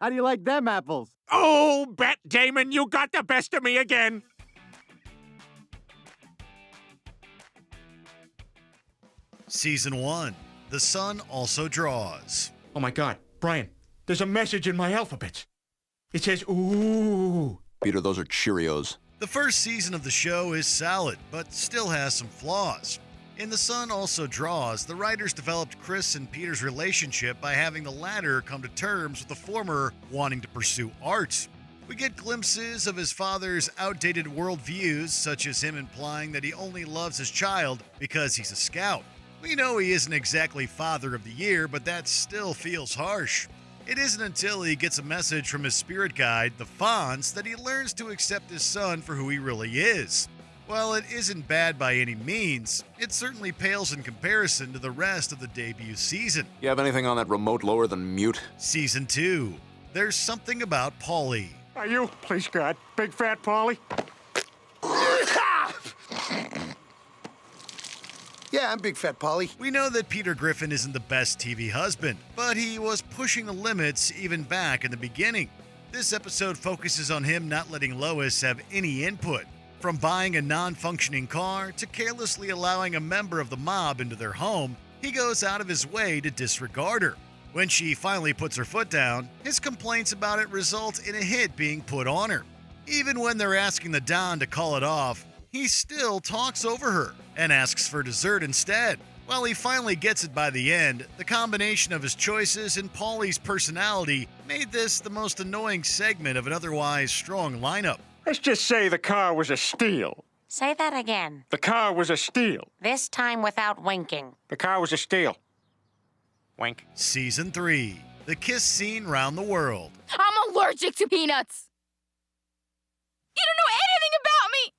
How do you like them apples? Oh, Bet Damon, you got the best of me again. Season 1, The Sun Also Draws. Oh my God, Brian, there's a message in my alphabet. It says, ooh. Peter, those are Cheerios. The first season of the show is solid, but still has some flaws. In The Sun Also Draws, the writers developed Chris and Peter's relationship by having the latter come to terms with the former wanting to pursue art. We get glimpses of his father's outdated worldviews, such as him implying that he only loves his child because he's a scout. We know he isn't exactly Father of the Year, but that still feels harsh. It isn't until he gets a message from his spirit guide, the Fonz, that he learns to accept his son for who he really is. While it isn't bad by any means, it certainly pales in comparison to the rest of the debut season. You have anything on that remote lower than mute? Season 2, There's Something About Paulie. Are you, please God, big fat Paulie? Yeah, I'm Big Fat Paulie. We know that Peter Griffin isn't the best TV husband, but he was pushing the limits even back in the beginning. This episode focuses on him not letting Lois have any input. From buying a non-functioning car to carelessly allowing a member of the mob into their home, he goes out of his way to disregard her. When she finally puts her foot down, his complaints about it result in a hit being put on her. Even when they're asking the Don to call it off, he still talks over her and asks for dessert instead. While he finally gets it by the end, the combination of his choices and Paulie's personality made this the most annoying segment of an otherwise strong lineup. Let's just say the car was a steal. Say that again. The car was a steal. This time without winking. The car was a steal. Wink. Season 3, The Kiss Scene Round the World. I'm allergic to peanuts. You don't know anything about me.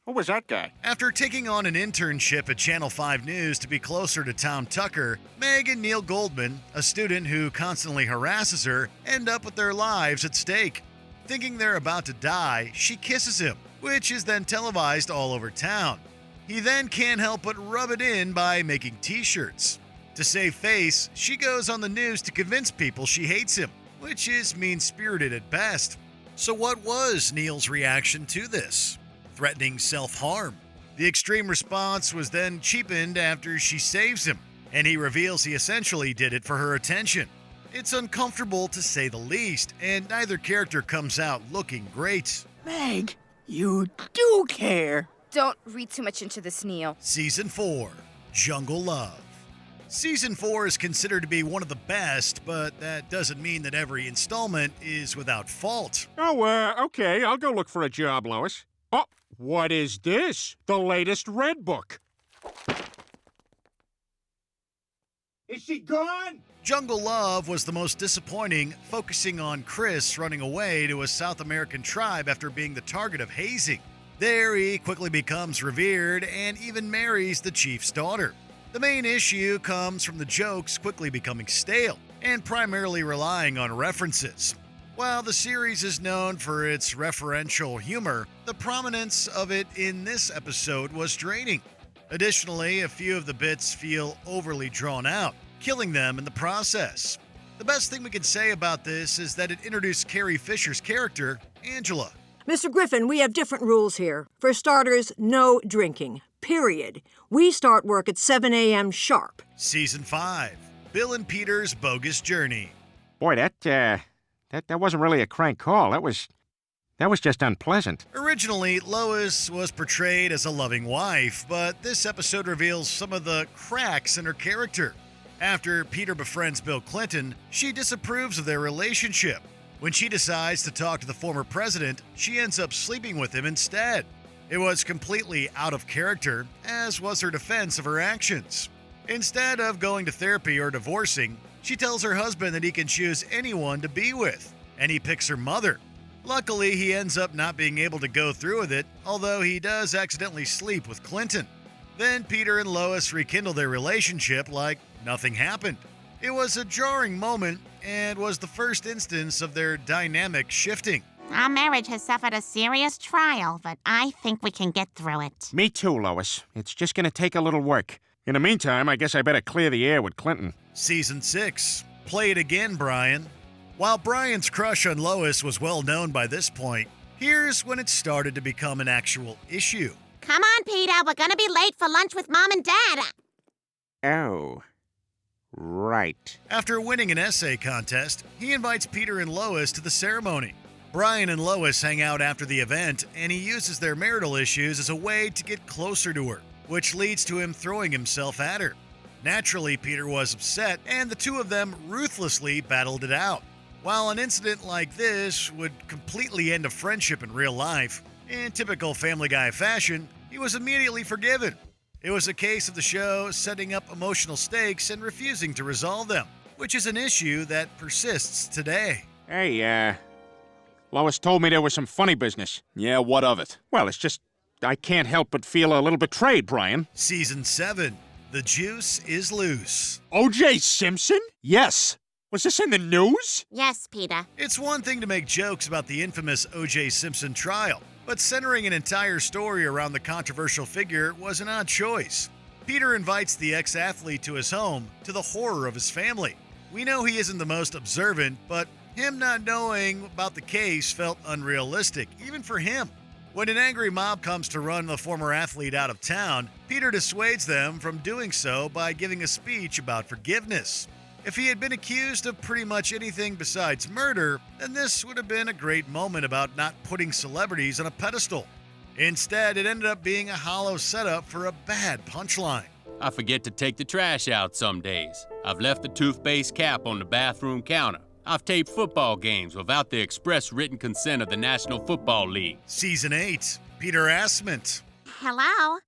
Who was that guy? After taking on an internship at Channel 5 News to be closer to Tom Tucker, Meg and Neil Goldman, a student who constantly harasses her, end up with their lives at stake. Thinking they're about to die, she kisses him, which is then televised all over town. He then can't help but rub it in by making t-shirts. To save face, she goes on the news to convince people she hates him, which is mean-spirited at best. So what was Neil's reaction to this? Threatening self-harm. The extreme response was then cheapened after she saves him, and he reveals he essentially did it for her attention. It's uncomfortable to say the least, and neither character comes out looking great. Meg, you do care. Don't read too much into this, Neil. Season 4, Jungle Love. Season 4 is considered to be one of the best, but that doesn't mean that every installment is without fault. Oh, okay, I'll go look for a job, Lois. Oh, what is this? The latest Red Book. Is she gone? Jungle Love was the most disappointing, focusing on Chris running away to a South American tribe after being the target of hazing. There, he quickly becomes revered and even marries the chief's daughter. The main issue comes from the jokes quickly becoming stale and primarily relying on references. While the series is known for its referential humor, the prominence of it in this episode was draining. Additionally, a few of the bits feel overly drawn out, killing them in the process. The best thing we can say about this is that it introduced Carrie Fisher's character, Angela. Mr. Griffin, we have different rules here. For starters, no drinking. Period. We start work at 7 a.m. sharp. Season 5, Bill and Peter's Bogus Journey. Boy, that wasn't really a crank call. That was just unpleasant. Originally, Lois was portrayed as a loving wife, but this episode reveals some of the cracks in her character. After Peter befriends Bill Clinton, she disapproves of their relationship. When she decides to talk to the former president, she ends up sleeping with him instead. It was completely out of character, as was her defense of her actions. Instead of going to therapy or divorcing, she tells her husband that he can choose anyone to be with, and he picks her mother. Luckily, he ends up not being able to go through with it, although he does accidentally sleep with Clinton. Then Peter and Lois rekindle their relationship like nothing happened. It was a jarring moment and was the first instance of their dynamic shifting. Our marriage has suffered a serious trial, but I think we can get through it. Me too, Lois. It's just gonna take a little work. In the meantime, I guess I better clear the air with Clinton. Season 6, Play it again, Brian. While Brian's crush on Lois was well known by this point, here's when it started to become an actual issue. Come on, Peter. We're gonna be late for lunch with Mom and Dad. Oh, right. After winning an essay contest, he invites Peter and Lois to the ceremony. Brian and Lois hang out after the event, and he uses their marital issues as a way to get closer to her, which leads to him throwing himself at her. Naturally, Peter was upset, and the two of them ruthlessly battled it out. While an incident like this would completely end a friendship in real life, in typical Family Guy fashion, he was immediately forgiven. It was a case of the show setting up emotional stakes and refusing to resolve them, which is an issue that persists today. Hey, Lois told me there was some funny business. Yeah, what of it? Well, it's just, I can't help but feel a little betrayed, Brian. Season 7, The Juice is Loose. O.J. Simpson? Yes. Was this in the news? Yes, Peter. It's one thing to make jokes about the infamous O.J. Simpson trial, but centering an entire story around the controversial figure was an odd choice. Peter invites the ex-athlete to his home, to the horror of his family. We know he isn't the most observant, but him not knowing about the case felt unrealistic, even for him. When an angry mob comes to run the former athlete out of town, Peter dissuades them from doing so by giving a speech about forgiveness. If he had been accused of pretty much anything besides murder, then this would have been a great moment about not putting celebrities on a pedestal. Instead, it ended up being a hollow setup for a bad punchline. I forget to take the trash out some days. I've left the toothpaste cap on the bathroom counter. I've taped football games without the express written consent of the National Football League. Season 8, Peter-assment. Hello?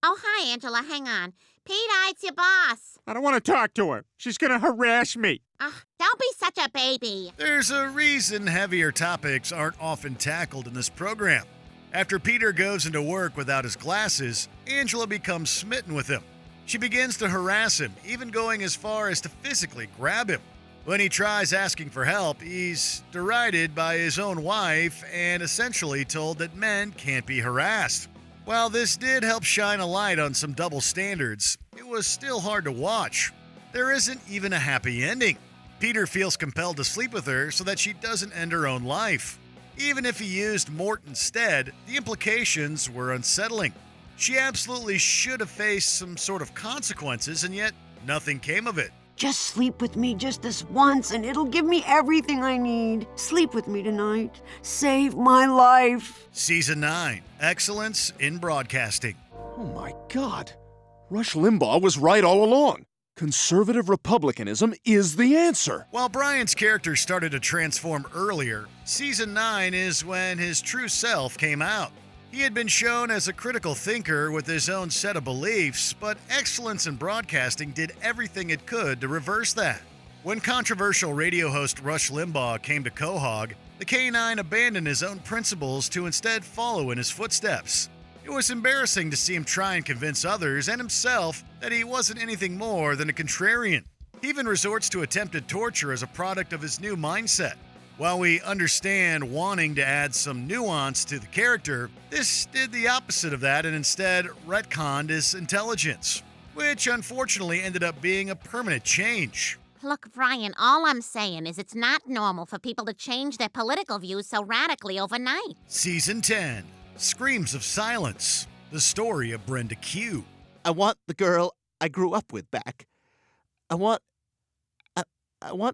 Oh, hi, Angela. Hang on. Peter, it's your boss. I don't want to talk to her. She's gonna harass me. Don't be such a baby. There's a reason heavier topics aren't often tackled in this program. After Peter goes into work without his glasses, Angela becomes smitten with him. She begins to harass him, even going as far as to physically grab him. When he tries asking for help, he's derided by his own wife and essentially told that men can't be harassed. While this did help shine a light on some double standards, it was still hard to watch. There isn't even a happy ending. Peter feels compelled to sleep with her so that she doesn't end her own life. Even if he used Mort instead, the implications were unsettling. She absolutely should have faced some sort of consequences, and yet nothing came of it. Just sleep with me just this once and it'll give me everything I need. Sleep with me tonight. Save my life. Season 9, Excellence in Broadcasting. Oh my God. Rush Limbaugh was right all along. Conservative republicanism is the answer. While Brian's character started to transform earlier, Season 9 is when his true self came out. He had been shown as a critical thinker with his own set of beliefs, but Excellence in Broadcasting did everything it could to reverse that. When controversial radio host Rush Limbaugh came to Quahog, the K9 abandoned his own principles to instead follow in his footsteps. It was embarrassing to see him try and convince others and himself that he wasn't anything more than a contrarian. He even resorts to attempted torture as a product of his new mindset. While we understand wanting to add some nuance to the character, this did the opposite of that and instead retconned his intelligence, which unfortunately ended up being a permanent change. Look, Brian, all I'm saying is it's not normal for people to change their political views so radically overnight. Season 10, Screams of Silence, the story of Brenda Q. I want the girl I grew up with back. I want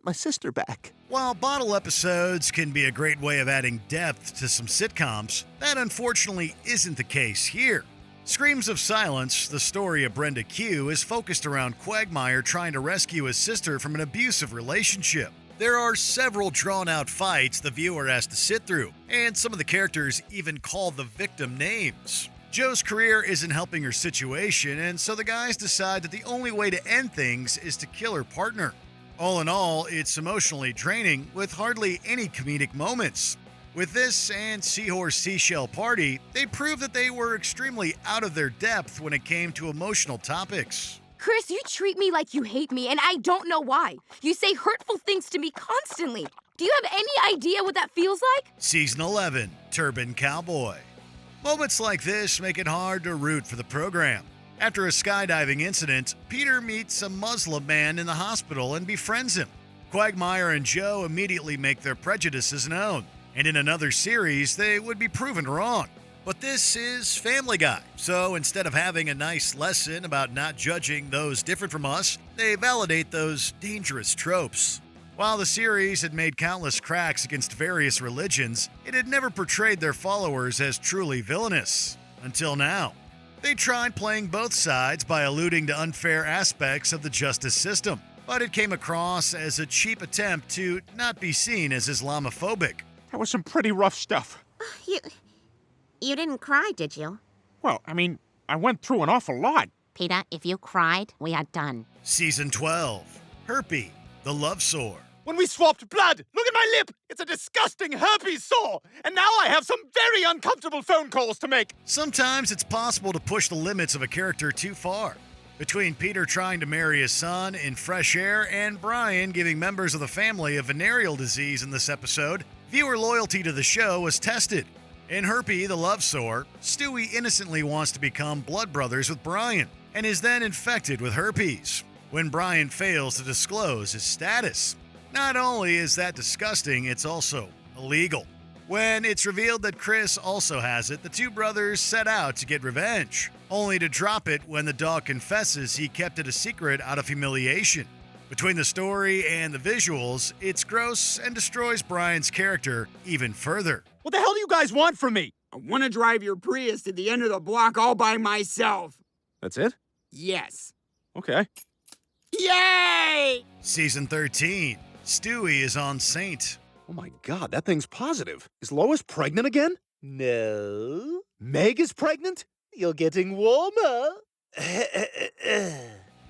my sister back. While bottle episodes can be a great way of adding depth to some sitcoms, that unfortunately isn't the case here. Screams of Silence, the story of Brenda Q, is focused around Quagmire trying to rescue his sister from an abusive relationship. There are several drawn-out fights the viewer has to sit through, and some of the characters even call the victim names. Joe's career isn't helping her situation, and so the guys decide that the only way to end things is to kill her partner. All in all, it's emotionally draining with hardly any comedic moments. With this and Seahorse Seashell Party, they proved that they were extremely out of their depth when it came to emotional topics. Chris, you treat me like you hate me, and I don't know why. You say hurtful things to me constantly. Do you have any idea what that feels like? Season 11, Turban Cowboy. Moments like this make it hard to root for the program. After a skydiving incident, Peter meets a Muslim man in the hospital and befriends him. Quagmire and Joe immediately make their prejudices known, and in another series, they would be proven wrong. But this is Family Guy, so instead of having a nice lesson about not judging those different from us, they validate those dangerous tropes. While the series had made countless cracks against various religions, it had never portrayed their followers as truly villainous. Until now. They tried playing both sides by alluding to unfair aspects of the justice system, but it came across as a cheap attempt to not be seen as Islamophobic. That was some pretty rough stuff. You didn't cry, did you? Well, I mean, I went through an awful lot. Peter, if you cried, we are done. Season 12, Herpy, the Love Sore. When we swapped blood, look at my lip! It's a disgusting herpes sore! And now I have some very uncomfortable phone calls to make! Sometimes it's possible to push the limits of a character too far. Between Peter trying to marry his son in fresh air and Brian giving members of the family a venereal disease in this episode, viewer loyalty to the show was tested. In Herpy, the Love Sore, Stewie innocently wants to become blood brothers with Brian and is then infected with herpes when Brian fails to disclose his status. Not only is that disgusting, it's also illegal. When it's revealed that Chris also has it, the two brothers set out to get revenge, only to drop it when the dog confesses he kept it a secret out of humiliation. Between the story and the visuals, it's gross and destroys Brian's character even further. What the hell do you guys want from me? I want to drive your Prius to the end of the block all by myself. That's it? Yes. Okay. Yay! Season 13, Stewie is enceinte. Oh my god, that thing's positive. Is Lois pregnant again? No. Meg is pregnant? You're getting warmer.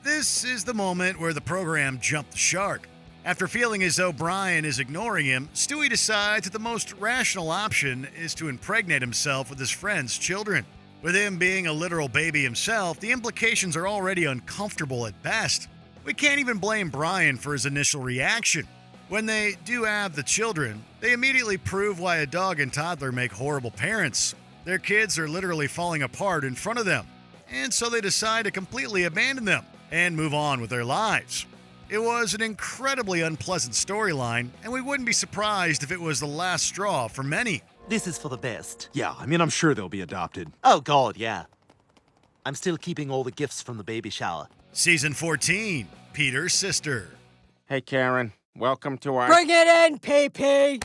This is the moment where the program jumped the shark. After feeling as though Brian is ignoring him, Stewie decides that the most rational option is to impregnate himself with his friend's children. With him being a literal baby himself, the implications are already uncomfortable at best. We can't even blame Brian for his initial reaction. When they do have the children, they immediately prove why a dog and toddler make horrible parents. Their kids are literally falling apart in front of them, and so they decide to completely abandon them and move on with their lives. It was an incredibly unpleasant storyline, and we wouldn't be surprised if it was the last straw for many. This is for the best. Yeah, I mean, I'm sure they'll be adopted. Oh, God, yeah. I'm still keeping all the gifts from the baby shower. Season 14, Peter's sister. Hey, Karen. Welcome to our... Bring it in, PP!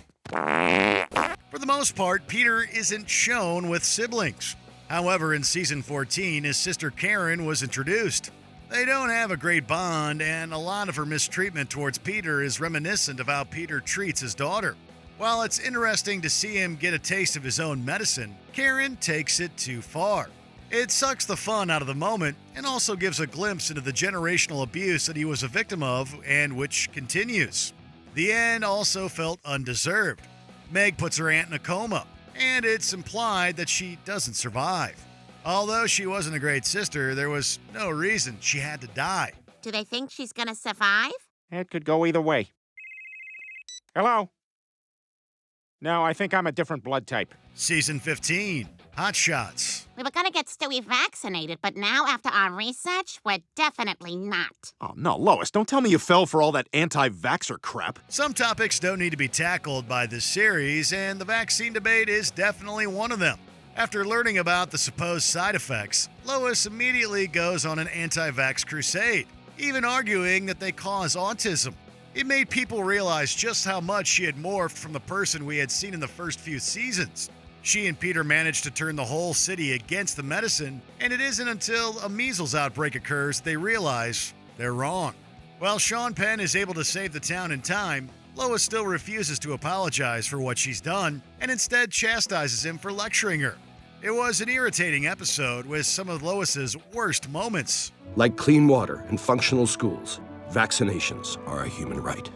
For the most part, Peter isn't shown with siblings. However, in Season 14, his sister Karen was introduced. They don't have a great bond, and a lot of her mistreatment towards Peter is reminiscent of how Peter treats his daughter. While it's interesting to see him get a taste of his own medicine, Karen takes it too far. It sucks the fun out of the moment and also gives a glimpse into the generational abuse that he was a victim of and which continues. The end also felt undeserved. Meg puts her aunt in a coma, and it's implied that she doesn't survive. Although she wasn't a great sister, there was no reason she had to die. Do they think she's gonna survive? It could go either way. Hello? No, I think I'm a different blood type. Season 15, Hot Shots. We were gonna get Stewie vaccinated, but now after our research, we're definitely not. Oh, no, Lois, don't tell me you fell for all that anti-vaxxer crap. Some topics don't need to be tackled by this series, and the vaccine debate is definitely one of them. After learning about the supposed side effects, Lois immediately goes on an anti-vax crusade, even arguing that they cause autism. It made people realize just how much she had morphed from the person we had seen in the first few seasons. She and Peter managed to turn the whole city against the medicine, and it isn't until a measles outbreak occurs they realize they're wrong. While Sean Penn is able to save the town in time, Lois still refuses to apologize for what she's done and instead chastises him for lecturing her. It was an irritating episode with some of Lois's worst moments. Like clean water and functional schools, vaccinations are a human right.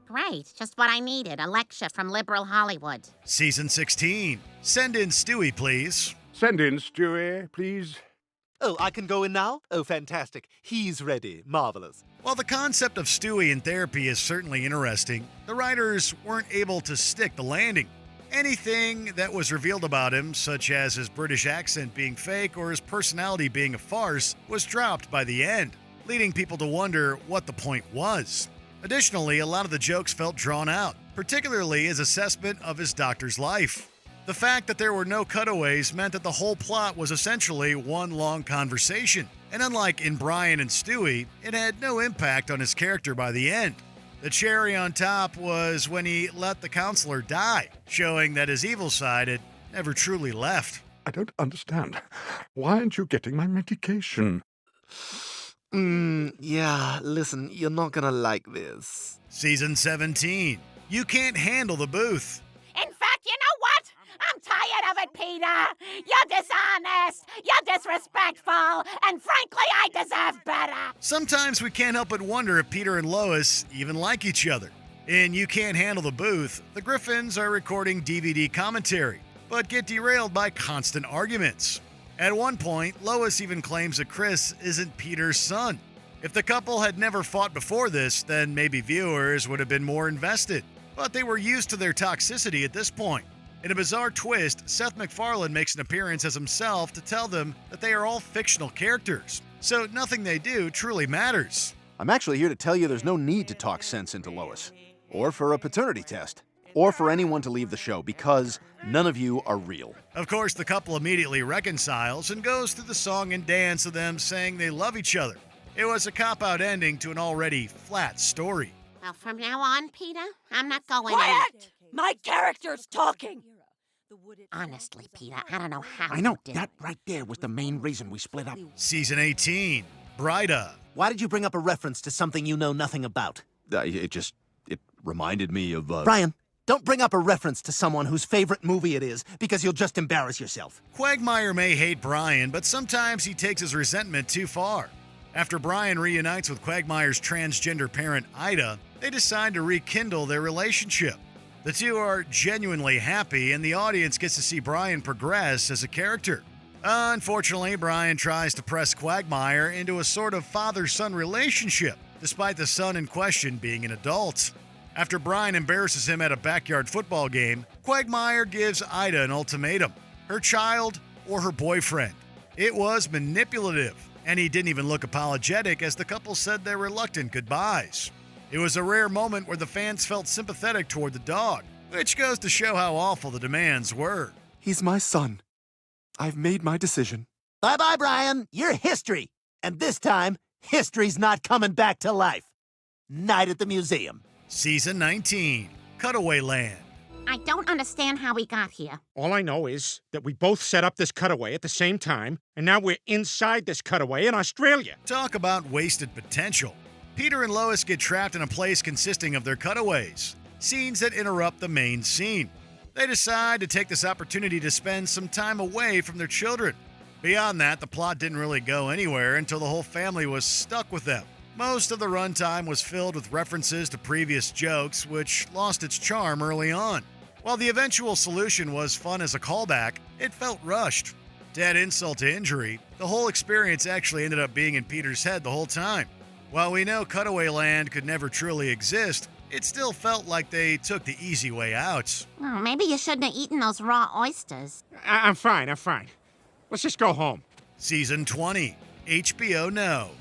Great, just what I needed, a lecture from liberal Hollywood. Season 16, Send in Stewie, please. Send in Stewie, please. Oh, I can go in now? Oh, fantastic. He's ready. Marvelous. While the concept of Stewie in therapy is certainly interesting, the writers weren't able to stick the landing. Anything that was revealed about him, such as his British accent being fake or his personality being a farce, was dropped by the end, leading people to wonder what the point was. Additionally, a lot of the jokes felt drawn out, particularly his assessment of his doctor's life. The fact that there were no cutaways meant that the whole plot was essentially one long conversation, and unlike in Brian and Stewie, it had no impact on his character by the end. The cherry on top was when he let the counselor die, showing that his evil side had never truly left. I don't understand. Why aren't you getting my medication? Yeah, listen, you're not gonna like this. Season 17. You Can't Handle the Booth. In fact, you know what? I'm tired of it, Peter. You're dishonest, you're disrespectful, and frankly, I deserve better. Sometimes we can't help but wonder if Peter and Lois even like each other. In You Can't Handle the Booth, the Griffins are recording DVD commentary, but get derailed by constant arguments. At one point, Lois even claims that Chris isn't Peter's son. If the couple had never fought before this, then maybe viewers would have been more invested. But they were used to their toxicity at this point. In a bizarre twist, Seth MacFarlane makes an appearance as himself to tell them that they are all fictional characters, so nothing they do truly matters. I'm actually here to tell you there's no need to talk sense into Lois, or for a paternity test, or for anyone to leave the show, because none of you are real. Of course, the couple immediately reconciles and goes through the song and dance of them saying they love each other. It was a cop-out ending to an already flat story. Well, from now on, Peter, I'm not going Quiet! My character's talking. Honestly, Peter, I don't know how I know, you did that right there was the main reason we split up. Season 18. Brida. Why did you bring up a reference to something you know nothing about? It reminded me of, Brian, don't bring up a reference to someone whose favorite movie it is, because you'll just embarrass yourself. Quagmire may hate Brian, but sometimes he takes his resentment too far. After Brian reunites with Quagmire's transgender parent, Ida, they decide to rekindle their relationship. The two are genuinely happy, and the audience gets to see Brian progress as a character. Unfortunately, Brian tries to press Quagmire into a sort of father-son relationship, despite the son in question being an adult. After Brian embarrasses him at a backyard football game, Quagmire gives Ida an ultimatum: her child or her boyfriend. It was manipulative, and he didn't even look apologetic as the couple said their reluctant goodbyes. It was a rare moment where the fans felt sympathetic toward the dog, which goes to show how awful the demands were. He's my son. I've made my decision. Bye-bye, Brian. You're history. And this time, history's not coming back to life. Night at the museum. Season 19. Cutawayland. I don't understand how we got here. All I know is that we both set up this cutaway at the same time, and now we're inside this cutaway in Australia. Talk about wasted potential. Peter and Lois get trapped in a place consisting of their cutaways, scenes that interrupt the main scene. They decide to take this opportunity to spend some time away from their children. Beyond that, the plot didn't really go anywhere until the whole family was stuck with them. Most of the runtime was filled with references to previous jokes, which lost its charm early on. While the eventual solution was fun as a callback, it felt rushed. To add insult to injury, the whole experience actually ended up being in Peter's head the whole time. While we know Cutawayland could never truly exist, it still felt like they took the easy way out. Oh, maybe you shouldn't have eaten those raw oysters. I'm fine. Let's just go home. Season 20. HBO-no.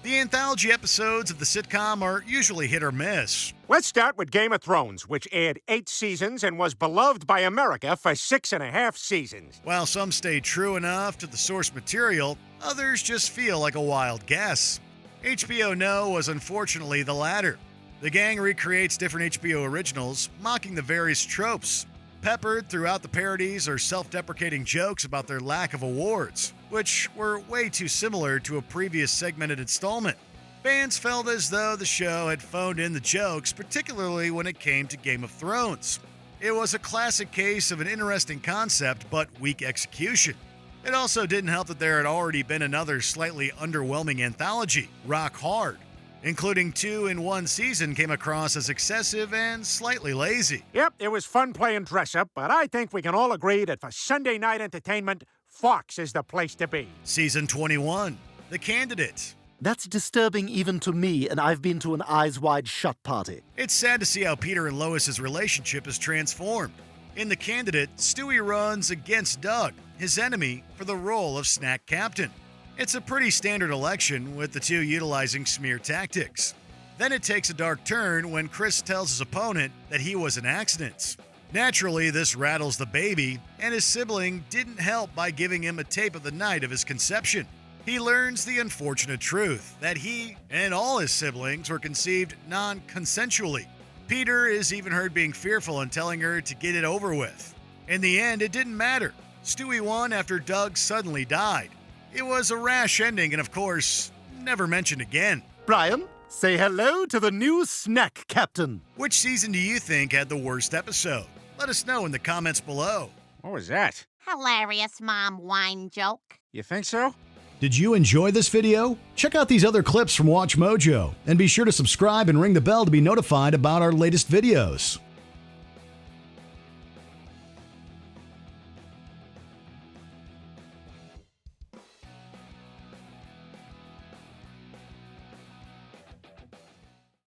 The anthology episodes of the sitcom are usually hit or miss. Let's start with Game of Thrones, which aired 8 seasons and was beloved by America for 6.5 seasons. While some stay true enough to the source material, others just feel like a wild guess. HBO-no was unfortunately the latter. The gang recreates different HBO originals, mocking the various tropes. Peppered throughout the parodies are self-deprecating jokes about their lack of awards, which were way too similar to a previous segmented installment. Fans felt as though the show had phoned in the jokes, particularly when it came to Game of Thrones. It was a classic case of an interesting concept but weak execution. It also didn't help that there had already been another slightly underwhelming anthology, Rock Hard, including 2 in 1 season, came across as excessive and slightly lazy. Yep, it was fun playing dress-up, but I think we can all agree that for Sunday night entertainment, Fox is the place to be. Season 21, The Candidate. That's disturbing even to me, and I've been to an Eyes Wide Shut party. It's sad to see how Peter and Lois's relationship has transformed. In The Candidate, Stewie runs against Doug, his enemy, for the role of snack captain. It's a pretty standard election, with the two utilizing smear tactics. Then it takes a dark turn when Chris tells his opponent that he was an accident. Naturally, this rattles the baby, and his sibling didn't help by giving him a tape of the night of his conception. He learns the unfortunate truth that he and all his siblings were conceived non-consensually. Peter is even heard being fearful and telling her to get it over with. In the end, it didn't matter. Stewie won after Doug suddenly died. It was a rash ending and, of course, never mentioned again. Brian, say hello to the new snack captain. Which season do you think had the worst episode? Let us know in the comments below. What was that? Hilarious mom whine joke. You think so? Did you enjoy this video? Check out these other clips from Watch Mojo, and be sure to subscribe and ring the bell to be notified about our latest videos.